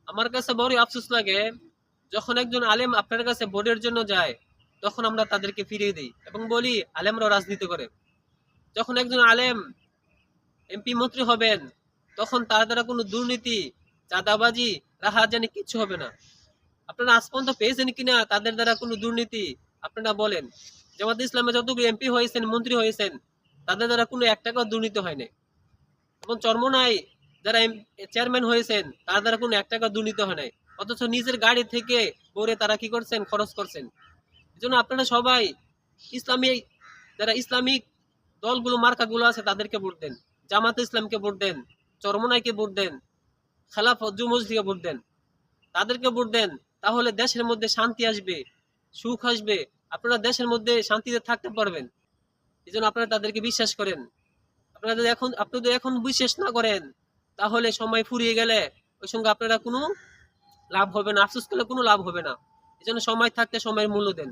আমার কাছে বড়ই আফসোস লাগে যখন একজন আলেম আপনার কাছে ভোটের জন্য যায়, তখন আমরা তাদেরকে ফিরিয়ে দিই এবং বলি আলেমরাও রাজনীতি করে। যখন একজন আলেম এমপি মন্ত্রী হবেন, তখন তার দ্বারা কোনো দুর্নীতি, চাঁদাবাজি, রাহাজানি কিচ্ছু হবে না। আপনারা আজ পর্যন্ত পেয়েছেন কিনা তাদের দ্বারা কোনো দুর্নীতি? আপনারা বলেন। জামাত ইসলামে যতগুলো এমপি হয়েছেন, মন্ত্রী হয়েছেন, তাদের দ্বারা কোনো এক টাকাও দুর্নীতি হয় নাই। এবং চরমোনাই যারা চেয়ারম্যান হয়েছেন, তার দ্বারা কোনো এক টাকা দুর্নীতি হয় নাই। অথচ নিজের গাড়ি থেকে করে তারা কি করছেন, খরচ করছেন। এই জন্য আপনারা সবাই ইসলামী, যারা ইসলামিক দলগুলো, মার্কাগুলো আছে, তাদেরকে ভোট দেন। জামাত ইসলামকে ভোট দেন, চরমোনাইকে ভোট দেন, খেলাফত যুবমজলিসকে ভোট দেন, তাদেরকে ভোট দেন। তাহলে দেশের মধ্যে শান্তি আসবে, সুখ আসবে, আপনারা দেশের মধ্যে শান্তিতে থাকতে পারবেন। এই জন্য আপনারা তাদেরকে বিশ্বাস করেন। আপনি যদি এখন বিশ্বাস না করেন, তাহলে সময় ফুরিয়ে গেলে ওই সঙ্গে আপনারা কোনো লাভ হবে না, আফসোস করলে কোনো লাভ হবে না। এই জন্য সময় থাকতে সময়ের মূল্য দেন।